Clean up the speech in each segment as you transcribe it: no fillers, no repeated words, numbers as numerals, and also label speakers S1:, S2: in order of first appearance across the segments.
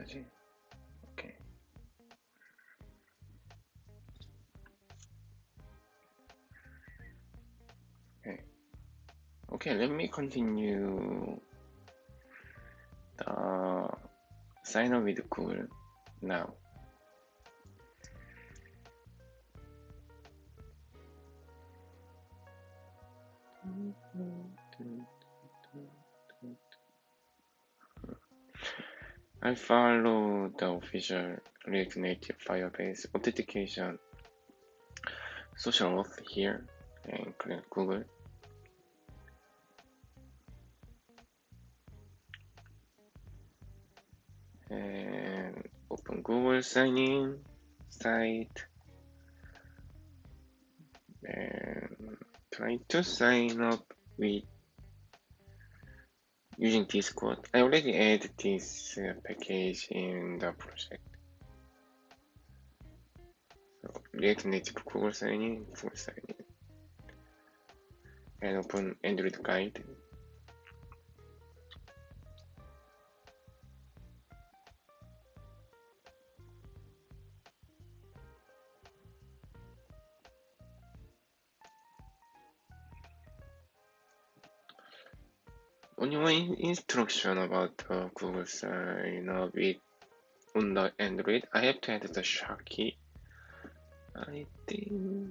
S1: 해야지. 오케이. Okay, let me continue the sign up with Google now. I follow the official React Native Firebase Authentication social auth here and click Google. And open Google sign in site and try to sign up with using Discord. I already added this package in the project. So React Native Google sign in, Google sign in, and open Android guide. Only one instruction about Google sign up with on the Android. I have to add the SHA key. I think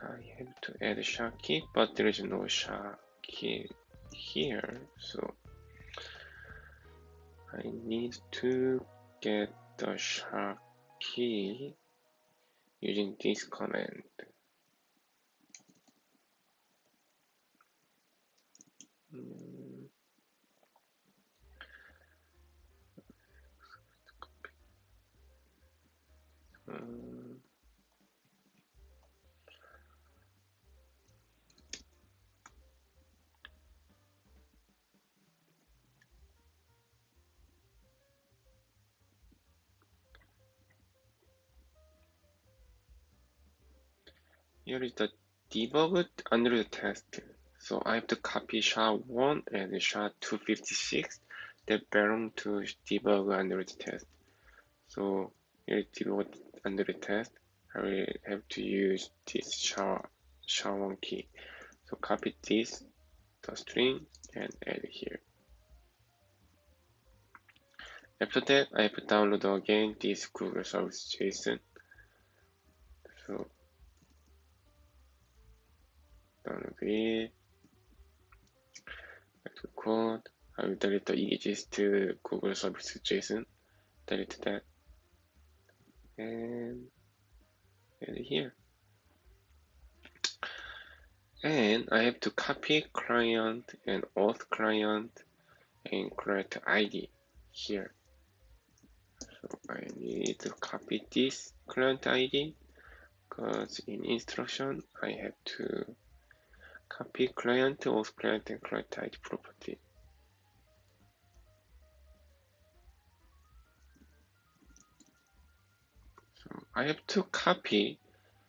S1: I have to add SHA key, but there is no SHA key here, so I need to get the SHA key using this command. Here is the debugged Android test. So I have to copy SHA-1 and SHA-256 that belong to debug Android test. So here is debugged Android test. I will have to use this SHA-1 key. So copy this, the string, and add here. After that, I have to download again this Google Service JSON. So download it. Back to code. I will delete the exist Google Service JSON. Delete that. And add here. And I have to copy client and auth client and create ID here. So I need to copy this client ID because in instruction I have to copy client, auth client, and client ID property. So I have to copy.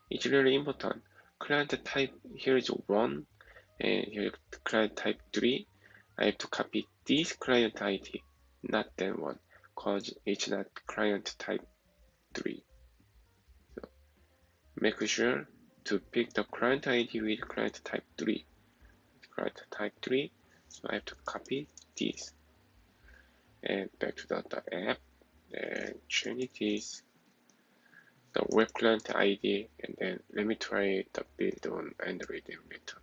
S1: It's really important. Client type here is 1 and here is client type 3. I have to copy this client ID, not that one, because it's not client type 3. So make sure to pick the client ID with client type 3. Client type 3, so I have to copy this and back to the app and change this, the web client ID, and then let me try the build on Android emulator.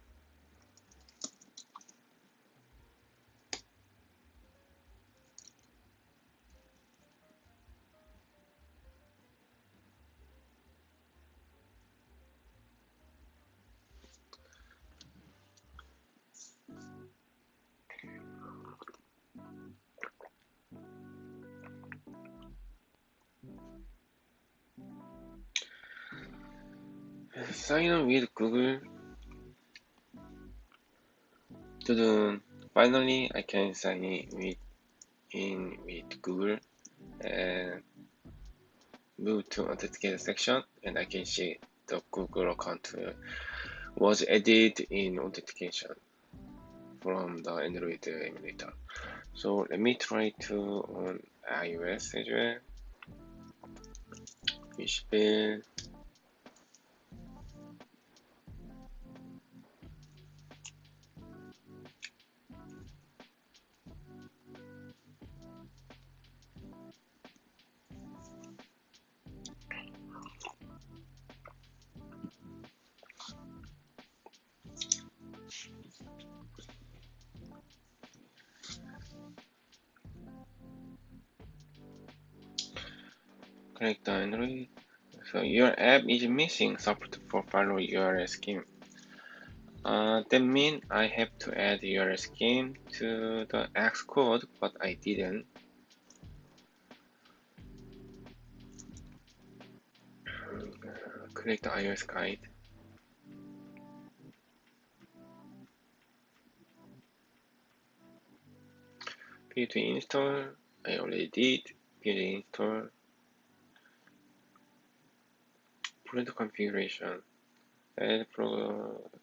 S1: Sign in with Google. Finally, I can sign in with Google and move to authentication section, and I can see the Google account was added in authentication from the Android emulator. So let me try to on iOS as well. Wishbill. Click the Android. So your app is missing support for follow URL scheme. That means I have to add URL scheme to the Xcode, but I didn't. Click the iOS guide. PUT install. I already did. PUT install. Print configuration. Add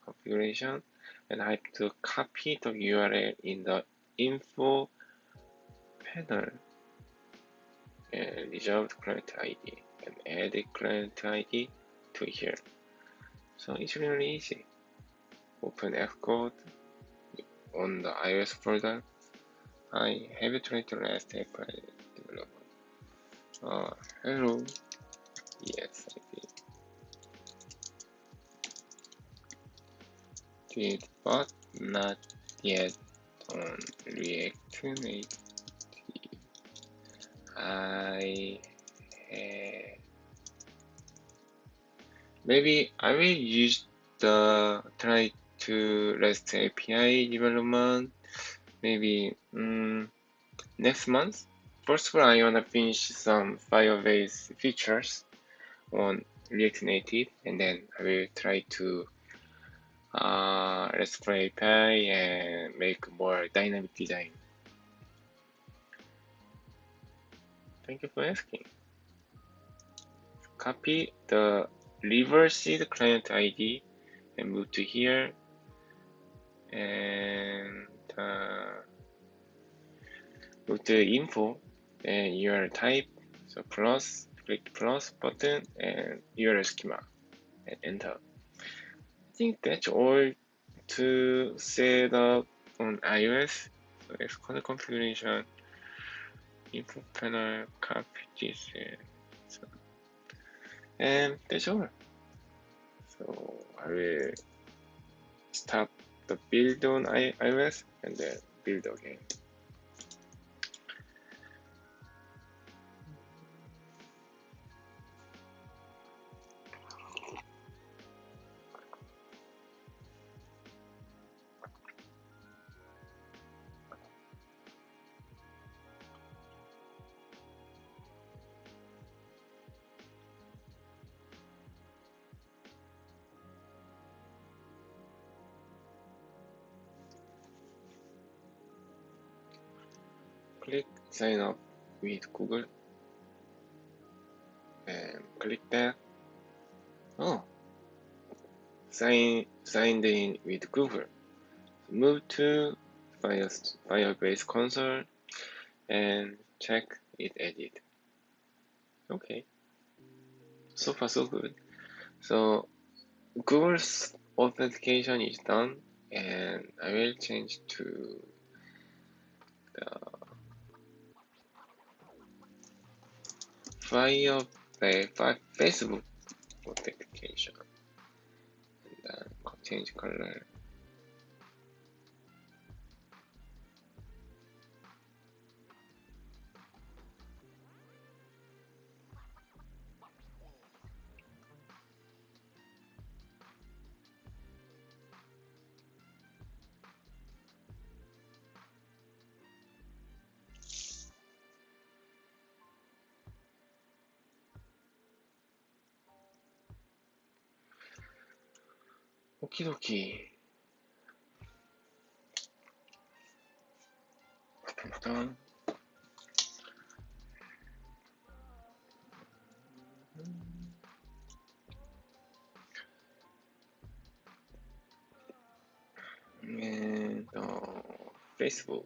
S1: configuration. And I have to copy the URL in the info panel and reserve client ID and add client ID to here. So it's really easy. Open Xcode on the iOS folder. I have tried to last April development. Hello. Yes, I did, but not yet on React Native. Maybe I will use the try to REST API development maybe next month. First of all, I wanna finish some Firebase features on React Native, and then I will try to RESTful API and make more dynamic design. Thank you for asking. Copy the reversed client ID and move to here, and move to info and URL type. So plus, click plus button and URL schema and enter. I think that's all to set up on iOS. So Xcode configuration, info panel, copy this, and that's all. So I will stop the build on iOS and then build again. Click sign up with Google and click that. Oh, signed in with Google. Move to Firebase console and check it edit. Okay, so far so good. So Google's authentication is done, and I will change to the Facebook authentication, and then change color. Okie dokie. Done. And Facebook.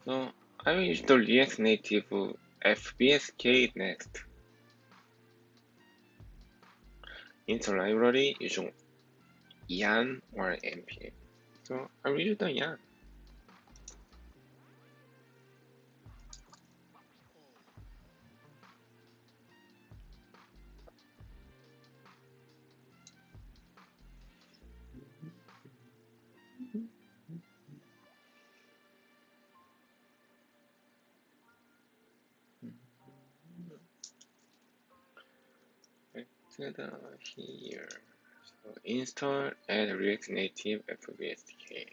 S1: So I will use the React Native FBSK next. Install library using yarn or npm. So I will use the yarn. To the here. So install and React Native FBSK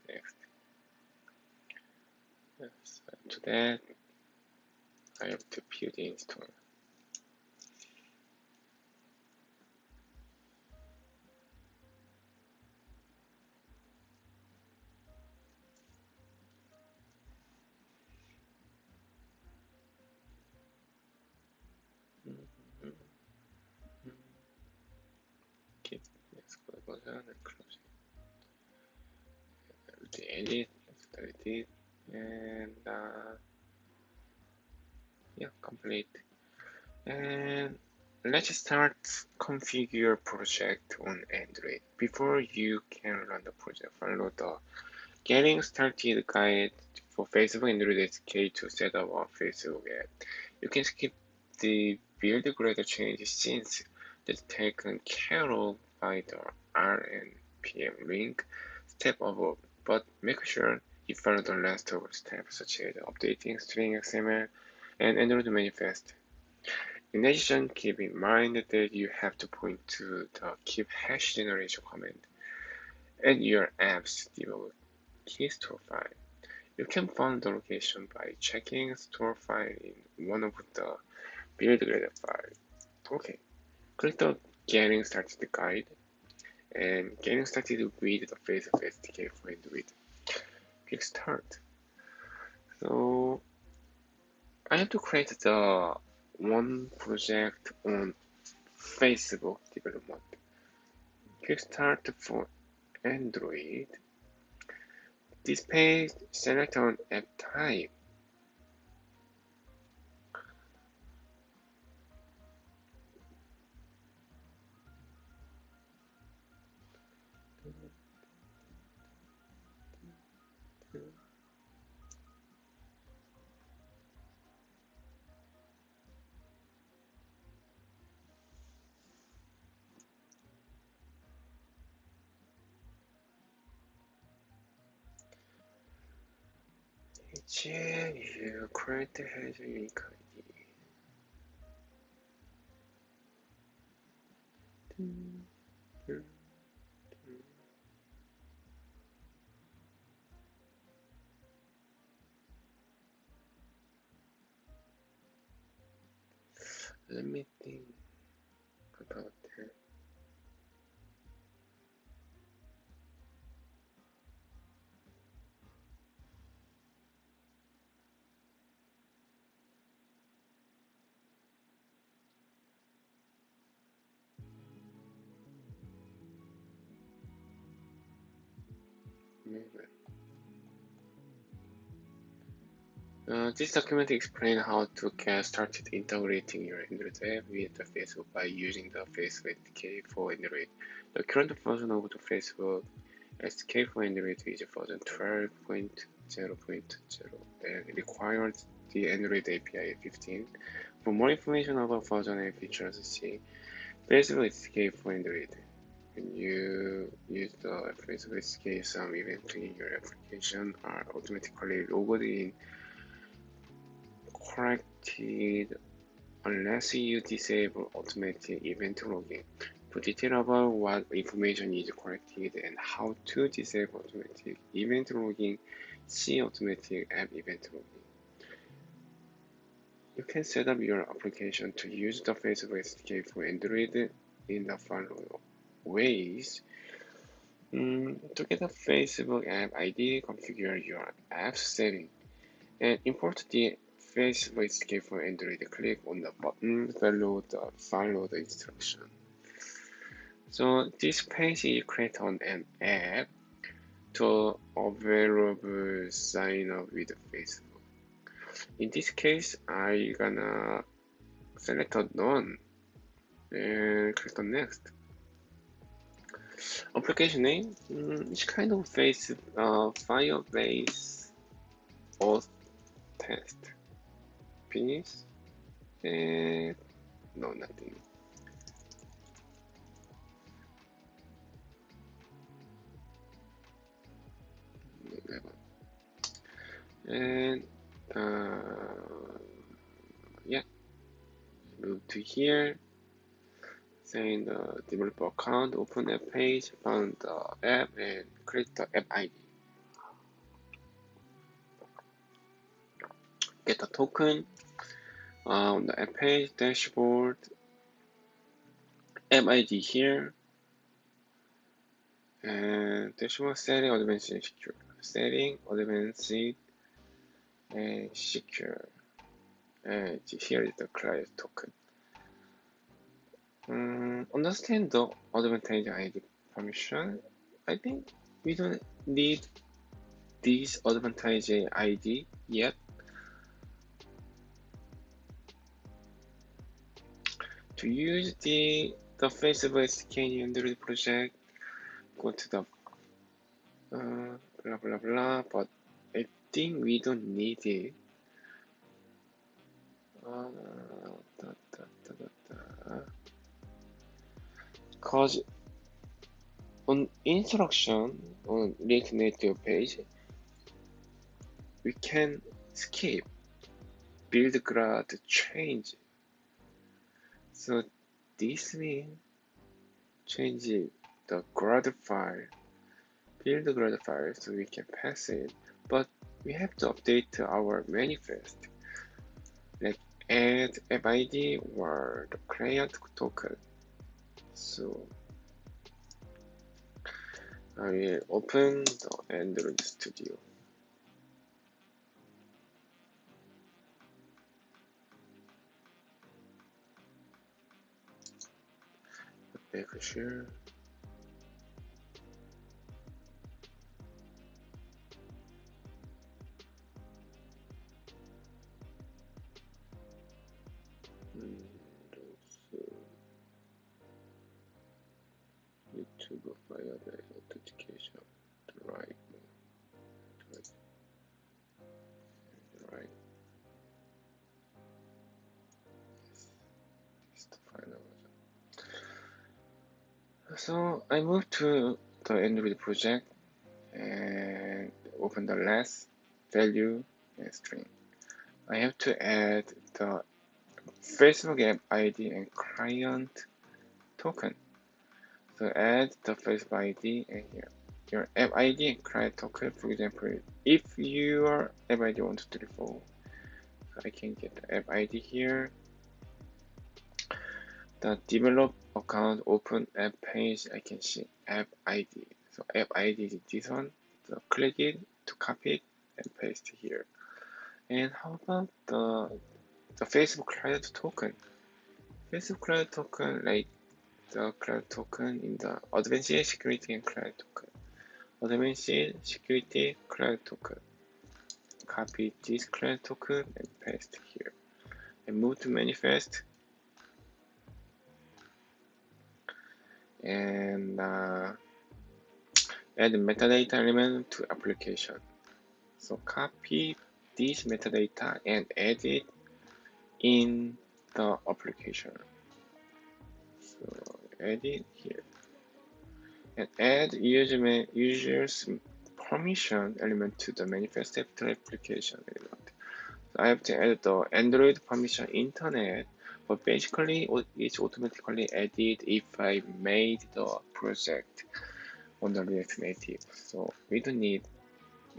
S1: next. So to that I have to put install. Keep Xcode version and close it. To edit, start it, and yeah, complete. And let's start configure project on Android. Before you can run the project, follow the getting started guide for Facebook Android SK to set up a Facebook app. You can skip the build greater changes since that's taken care of by the RNPM link step above, but make sure you follow the rest of the steps such as updating string XML and Android manifest. In addition, keep in mind that you have to point to the keep hash generation command and your app's debug key store file. You can find the location by checking store file in one of the build graded files. Okay, click the getting started guide and getting started with the Facebook SDK for Android. Click start. So I have to create the one project on Facebook development. Click start for Android. This page select on app type. Then you create the header unique ID. Let me think about that. This document explains how to get started integrating your Android app with the Facebook by using the Facebook SDK for Android. The current version of the Facebook SDK for Android is version 12.0.0 that requires the Android API 15. For more information about version and features, see Facebook SDK for Android. When you use the Facebook SDK, some events in your application are automatically logged in corrected unless you disable automatic event logging. For detail about what information is corrected and how to disable automatic event logging, see automatic app event logging. You can set up your application to use the Facebook SDK for Android in the following ways. To get a Facebook app ID, configure your app setting and import the Facebook SDK for Android. Click on the button below the follow the instruction. So this page is create on an app. the available sign up with Facebook. In this case, I gonna select a none and click on next. Application name, it's kind of Firebase Auth test. Finish, and no, nothing. Never. And yeah, move to here. Saying the developer account, open app page, found the app, and create the app ID. Get the token on the app page, dashboard, app ID here, and dashboard setting, advanced and secure. Setting, advanced and secure. And here is the client token. Understand the advantage ID permission. I think we don't need this advantage ID yet. To use the Firebase Authentication Android project, go to the blah blah blah, but I think we don't need it. Because on instruction on React Native page, we can skip build grad change. So this means change the grad file, build the grad file, so we can pass it. But we have to update our manifest, like add app ID or the client token. So I will open the Android Studio. Make sure. YouTube Firebase Authentication. Right. This is the final version. So I moved to the Android project and open the last value and string. I have to add the Facebook app ID and client token. So add the Facebook ID and here. Your app ID and client token, for example, if your app ID 1, 2, 3, 4, so I can get the app ID here. The develop account open app page, I can see app ID. So app ID is this one. So click it to copy it and paste here. And how about the Facebook client token? Facebook client token, like the client token in the advanced security and client token. Advanced security client token. Copy this client token and paste here. And move to manifest. And add metadata element to application. So copy this metadata and add it in the application. So add it here. And add user's permission element to the manifest after application element. So I have to add the Android permission internet, but basically it's automatically added if I made the project on the React Native. So we don't need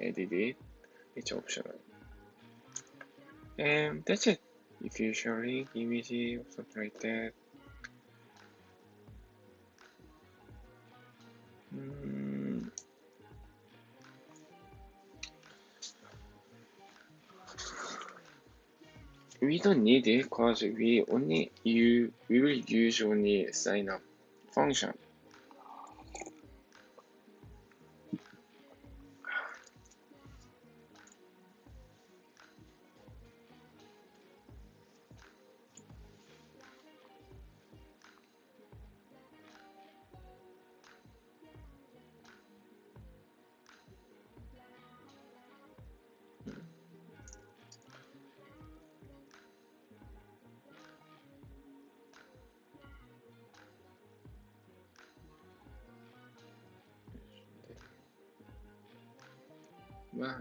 S1: edit it, it's optional. And that's it. If you share link, image, or something like that. We don't need it because we will use only sign up function. Right.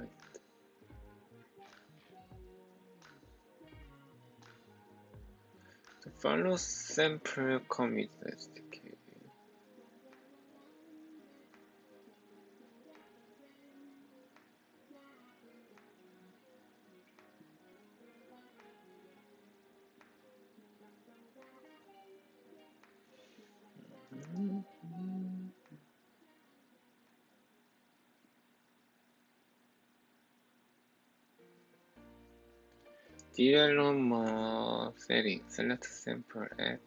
S1: The follow sample commit SDK. Developer setting, select sample app.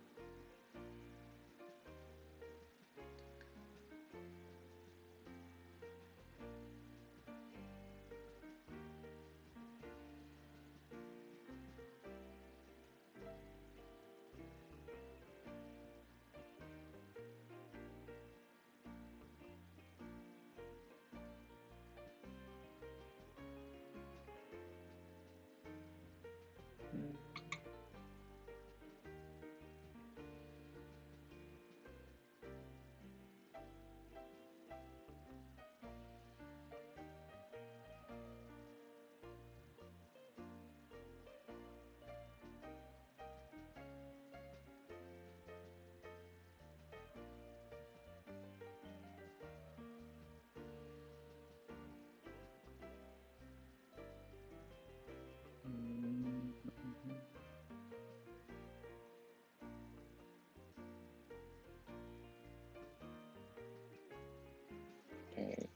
S1: Okay.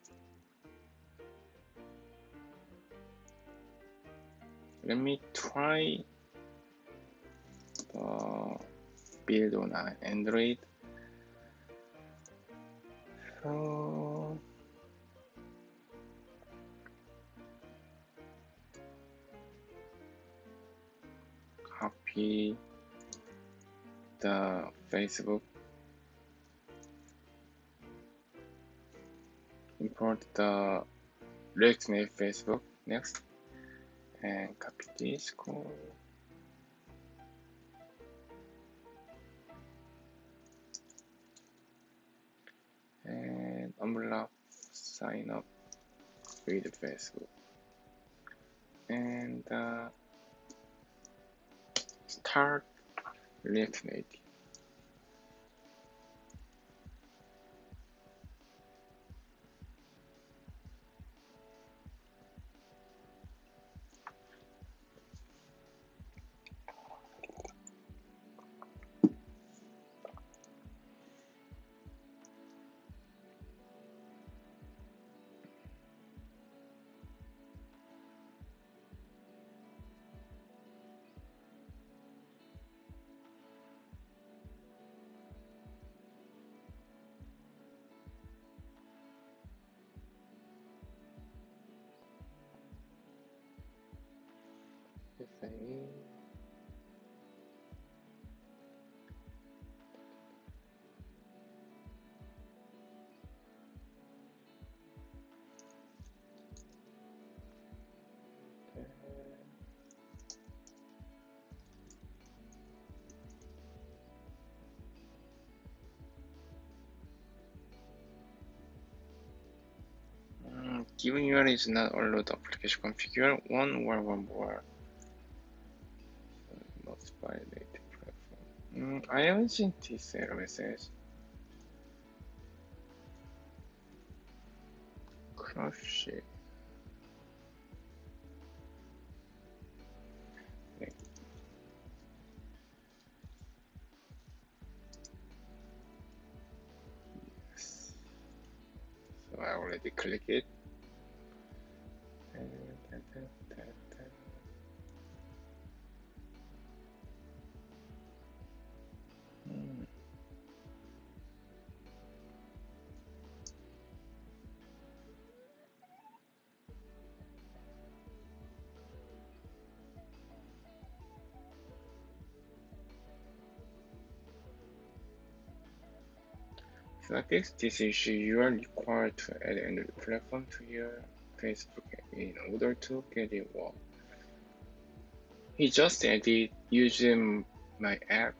S1: Let me try build on Android. So copy the Facebook, import the React Native Facebook next, and copy this code. And unlock sign up with Facebook. And start React Native. If I need given URL is not allowed application configure one or one more. Must validate platform. I haven't seen this error message. Crush it. Yes. So I already click it. So I guess this issue you are required to add another platform to your Facebook in order to get it work. He just added using my app.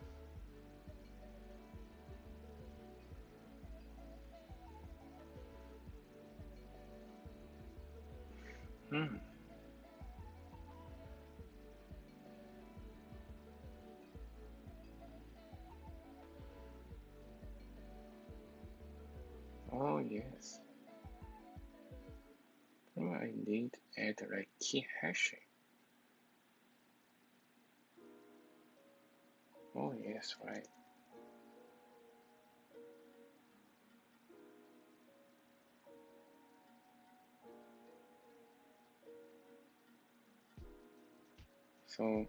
S1: yes. Oh, I need add like key hashing. Oh, yes, right. So,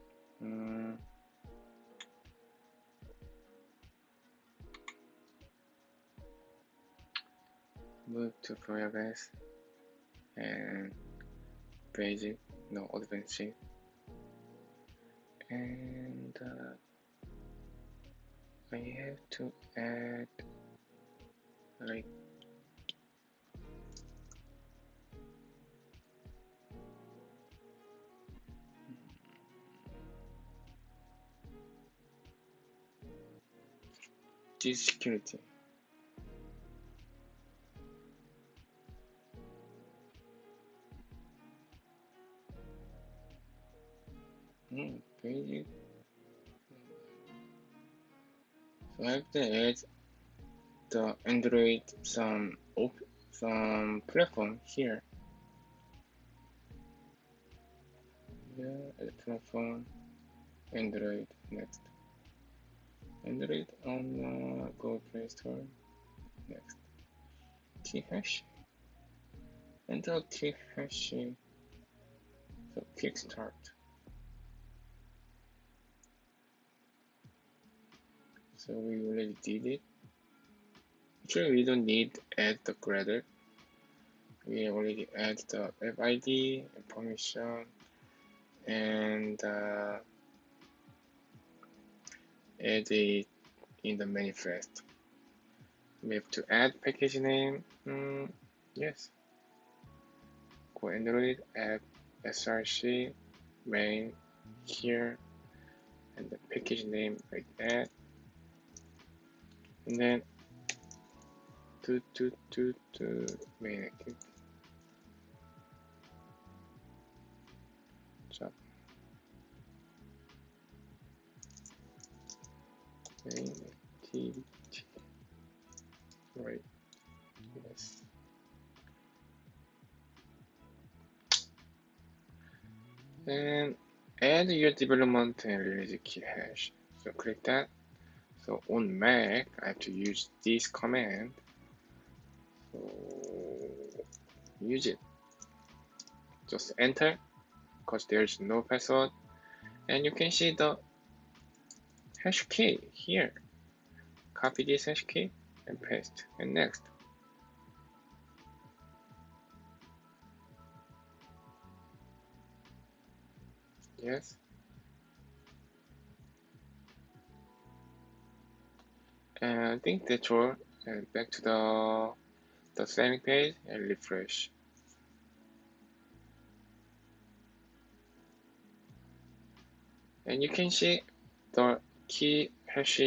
S1: move to Firebase and basic, no advanced, and I have to add like this security. Basic. So I have to add the Android some platform here. Yeah, add platform Android next. Android on Google Play Store next. Key hash and the key hash. So kickstart. So we already did it. Actually, we don't need add the gradle. We already add the app ID and permission and add it in the manifest. We have to add package name. Yes. Go Android app src main here and the package name like that. And then main active. Job. Main activity. Right. Yes. And add your development and release key hash. So click that. So on Mac, I have to use this command. So use it. Just enter, because there's no password. And you can see the hash key here. Copy this hash key and paste. And next. Yes. And I think that's all. And back to the setting page and refresh. And you can see the key hash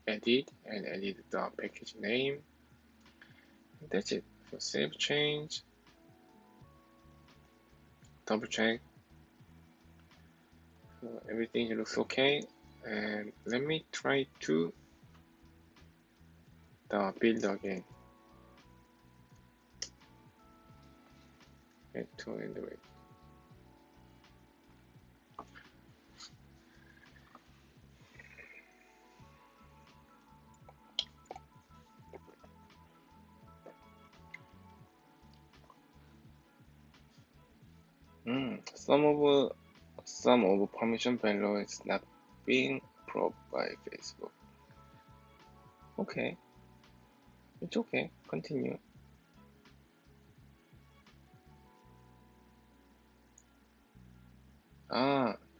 S1: edit and edit the package name. And that's it. So save change. Double check. So everything looks okay. And let me try to the build again. To Android. Some of permission value is not being approved by Facebook. Okay, it's okay. Continue.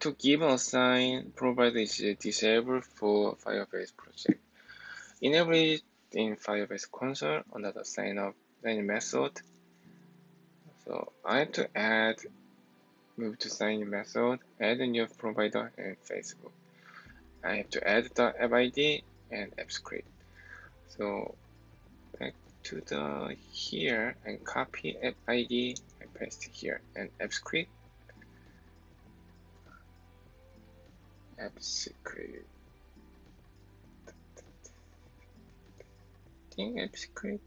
S1: To give a sign provided is disabled for Firebase project. Enable it in Firebase console under the sign method. So I have to move to sign in method, add a new provider and Facebook. I have to add the app ID and app script. So back to the here and copy app ID and paste here and app script. App script. I think app script.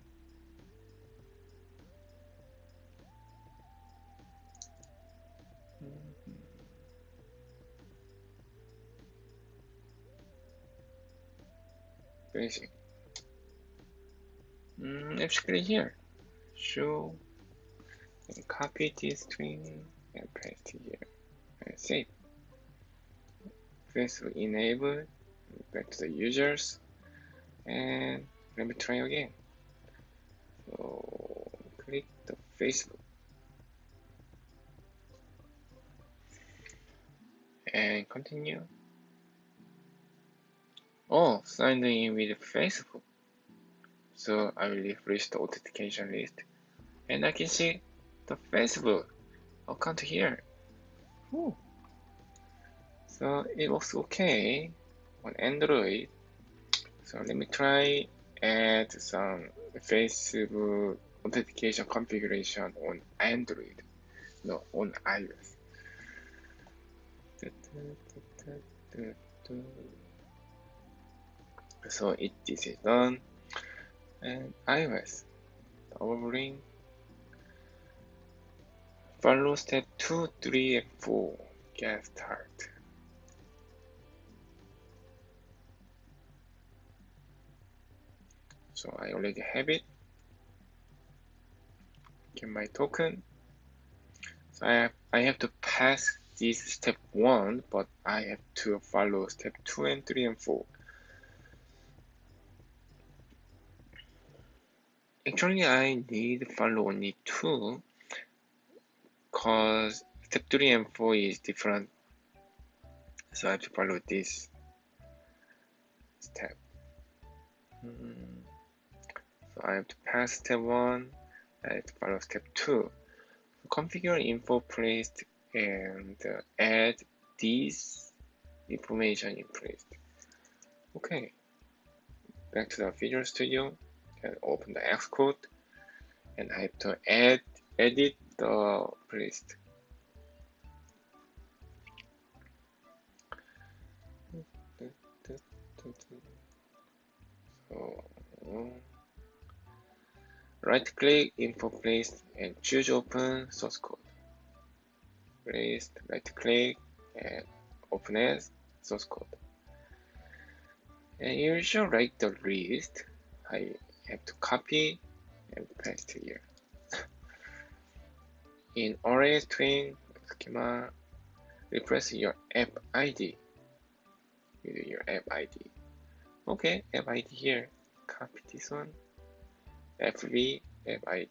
S1: finishing. Let's click here. Show and copy this string and paste here and save. Facebook enable. Back to the users and let me try again. So click the Facebook and continue. Oh, signed in with Facebook. So I will refresh the authentication list and I can see the Facebook account here. Ooh. So it looks okay on Android. So let me try add some Facebook authentication configuration on Android, no, on iOS. So this is done. And iOS, overlaying. Follow step 2, 3, and 4. Get started. So I already have it. Get my token. So I have to pass this step 1, but I have to follow step 2 and 3 and 4. Actually, I need to follow only 2 because step 3 and 4 is different. So I have to follow this step. So I have to pass step 1, I have to follow step 2. Configure info placed and add this information in place. Okay, back to the Visual Studio and open the Xcode and I have to edit the list. So right click info placed and choose open source code. Placed, right click and open as source code. And you should write the list. I have to copy and paste here. In array string schema, replace your app ID with your app ID. Okay, app ID here. Copy this one. FB app ID.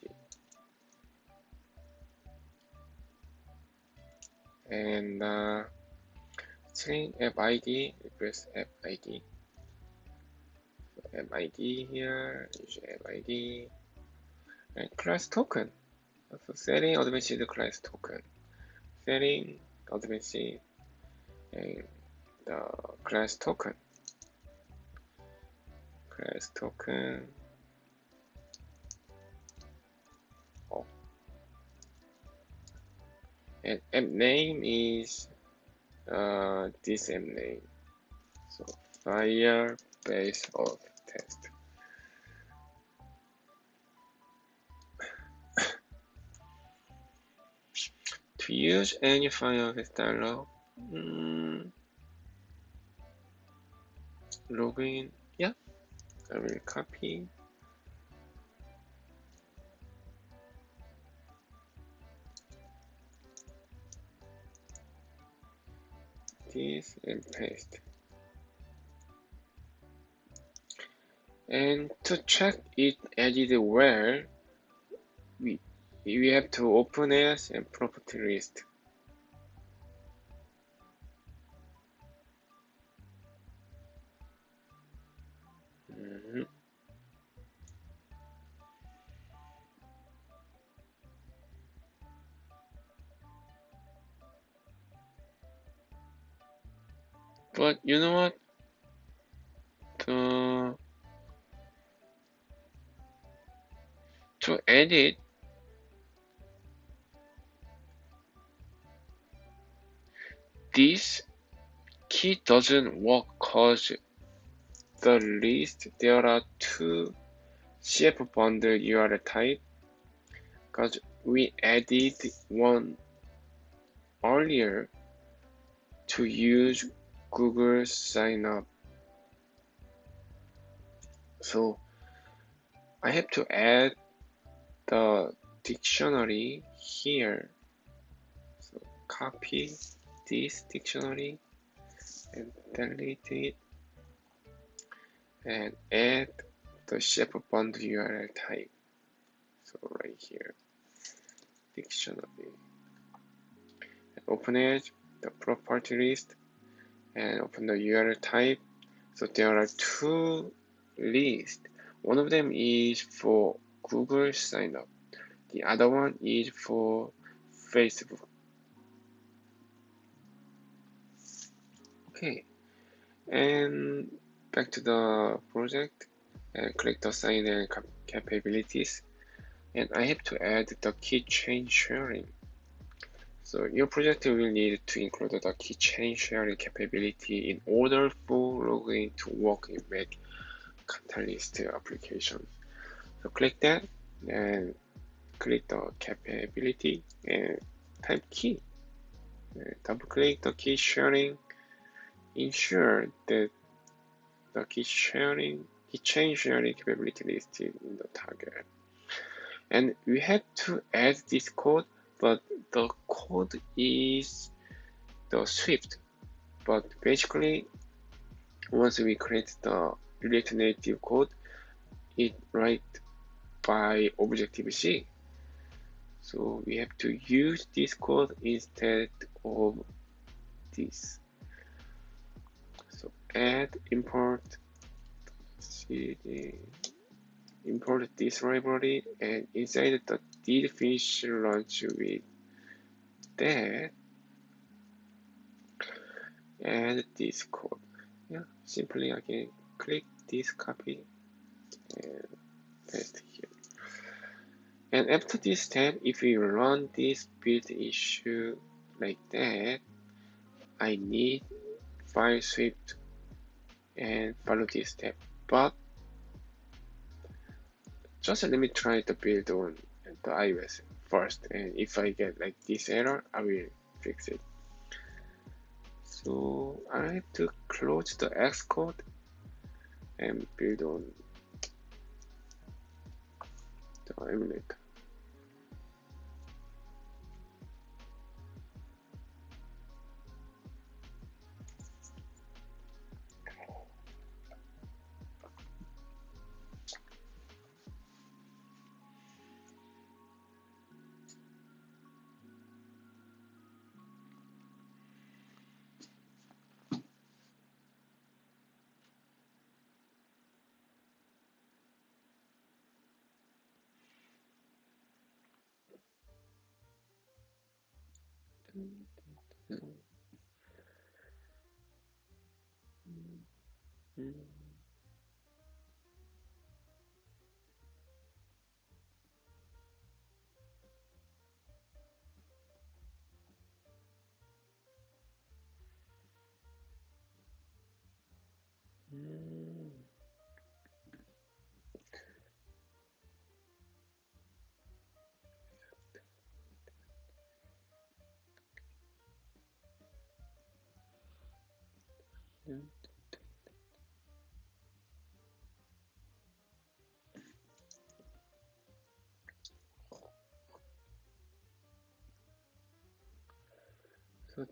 S1: And string app ID, replace app ID. So app ID here, use app ID. And class token. So setting advanced class token. Setting advanced and the class token. Class token. Oh. And app name is this app name. So Firebase Auth test. To use any Firebase dialog, login. Yeah, I will copy this and paste. And to check it added where, we have to open as and property list. But you know what? To edit, this key doesn't work cause the list there are two CF bundle URL type because we added one earlier to use Google sign up. So I have to add the dictionary here. So copy this dictionary and delete it and add the shape bond URL type. So right here, dictionary. Open it, the property list, and open the URL type. So there are two lists. One of them is for Google sign up. The other one is for Facebook. Okay, and back to the project and click the sign and capabilities. And I have to add the keychain sharing. So your project will need to include the keychain sharing capability in order for login to work in Mac Catalyst applications. So click that and click the capability and type key. Double click the key sharing. Ensure that the keychain sharing capability listed in the target. And we have to add this code, but the code is the Swift. But basically, once we create the React Native code, it write by Objective-C. So we have to use this code instead of this. So add import cd, import this library, and inside the did finish launch with that, add this code. Yeah, simply again click this copy and paste here. And after this step, if we run this build issue like that, I need file swift and follow this step. But just let me try to build on the iOS first, and if I get like this error, I will fix it. So I have to close the Xcode and build on the emulator. So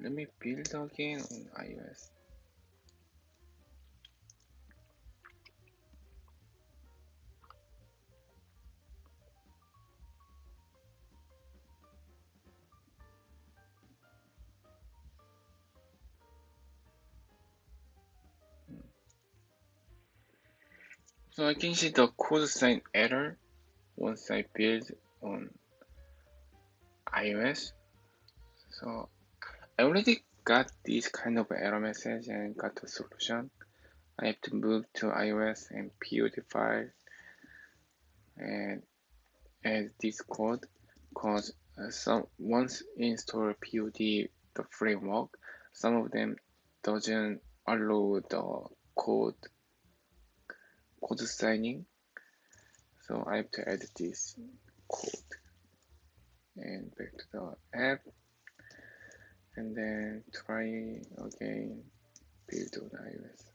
S1: let me build again on iOS. So I can see the code sign error once I build on iOS. So I already got this kind of error message and got the solution. I have to move to iOS and POD file and add this code because once install POD the framework, some of them doesn't allow the code signing, so I have to add this code and back to the app, and then try again build on iOS.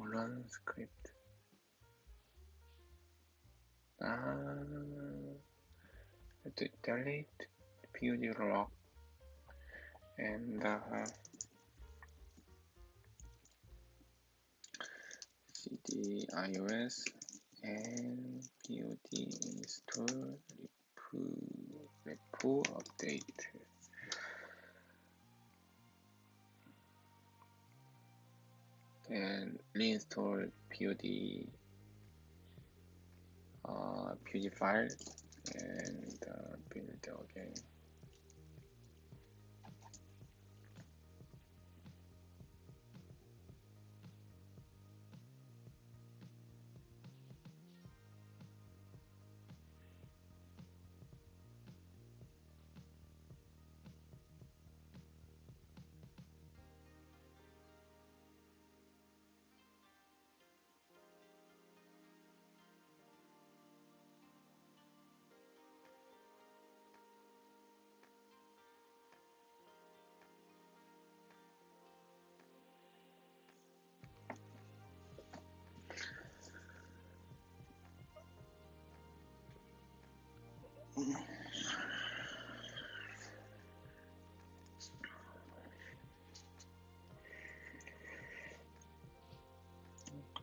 S1: Run script. To delete POD lock and cd iOS and POD install repo update. And reinstall POD file and build it again.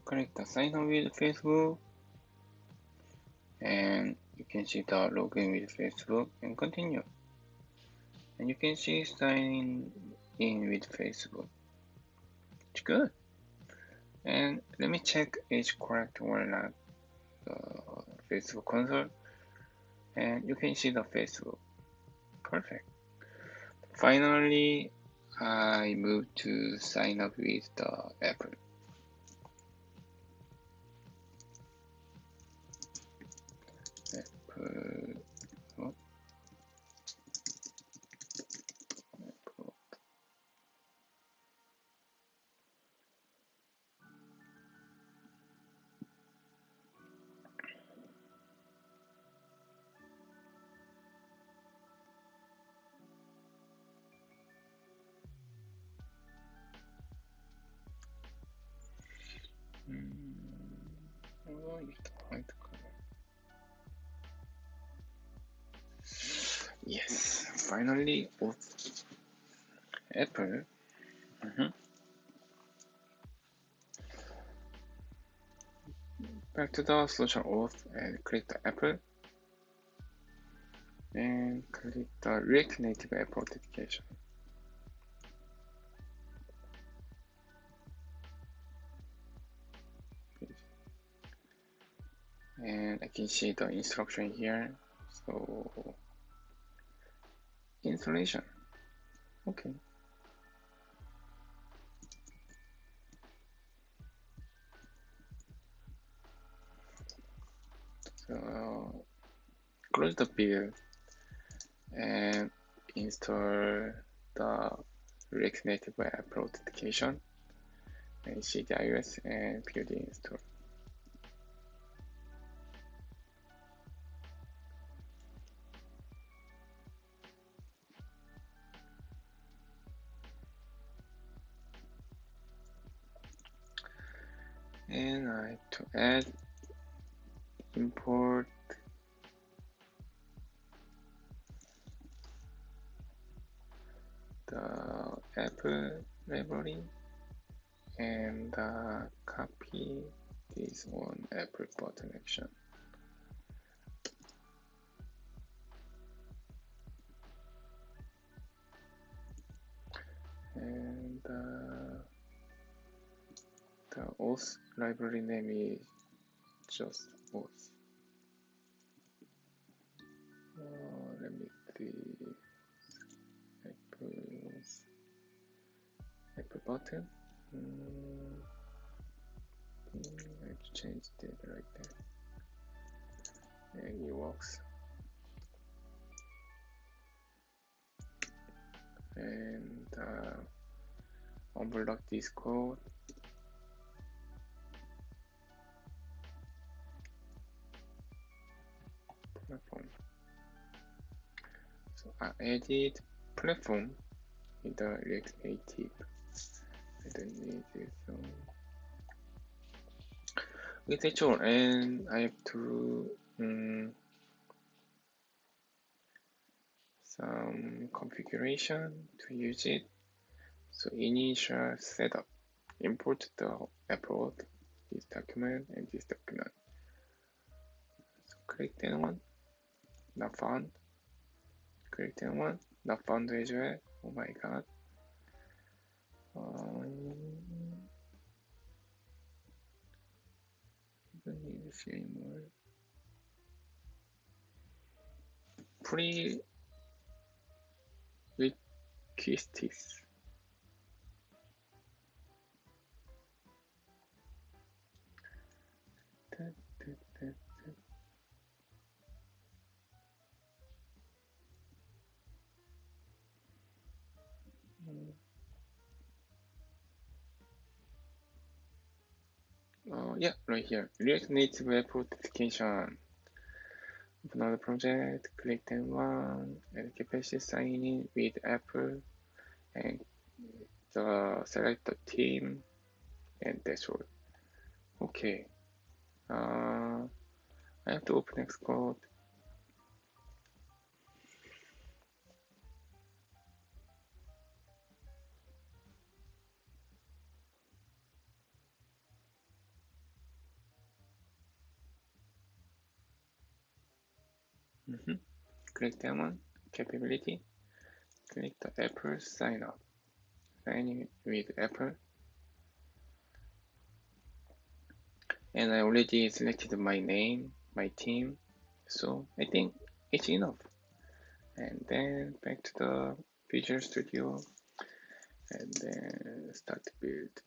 S1: Click the sign up with Facebook, and you can see the login with Facebook and continue. And you can see sign in with Facebook. It's good. And let me check is correct or not the Facebook console. And you can see the Facebook. Perfect. Finally, I moved to sign up with the Apple. Oh, Apple. Oh, it's white color. Yes, finally, Auth Apple. Back to the social auth and click the Apple and click the React Native App Authentication. And I can see the instruction here. So installation. Okay. So close the build and install the React Native App Authentication and see the iOS and POD install. And I have to add import the Apple library and copy this one Apple button action. And the Auth library name is just Auth. Let me see. Apple button. I've changed it right there, and it works. And unblock this code. Platform. So I added platform in the React Native. I don't need this. So that's all, and I have to some configuration to use it. So initial setup, import the upload this document and this document. So click that one, not found. Click that one, not found 해줘야. Oh my god. Don't need to see anymore. Pre-requisites. Yeah, right here. React Native Web Authentication. Open another project, click that one, and capacity sign in with Apple, and select the team, and that's all. Okay. I have to open Xcode. Click that one, capability. Click the Apple sign up. Sign in with Apple. And I already selected my name, my team. So I think it's enough. And then back to the Visual Studio. And then start to build.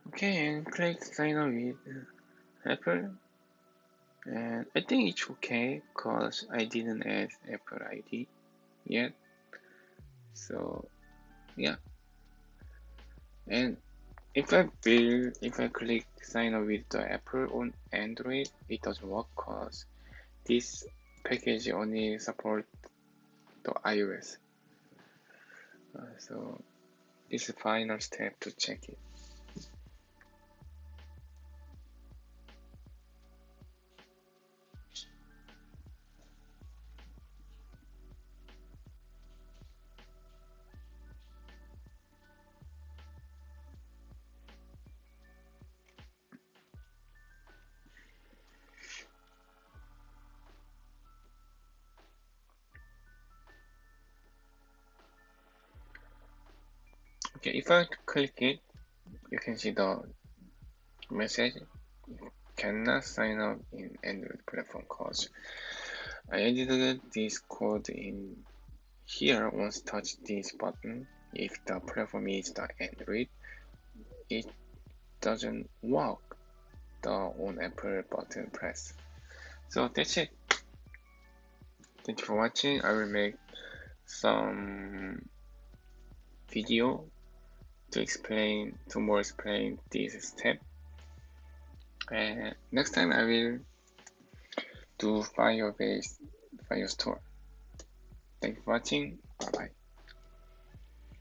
S1: Okay, and click sign up with Apple. And I think it's okay because I didn't add Apple ID yet. So yeah. And if I click sign up with the Apple on Android, it doesn't work because this package only supports the iOS. So this is the final step to check it. Okay, if I click it, you can see the message cannot sign up in Android platform because I added this code in here. Once touch this button, if the platform is the Android, it doesn't work the on Apple button press. So that's it. Thank you for watching. I will make some video to more explain this step. And next time I will do Firebase Firestore. Thank you for watching.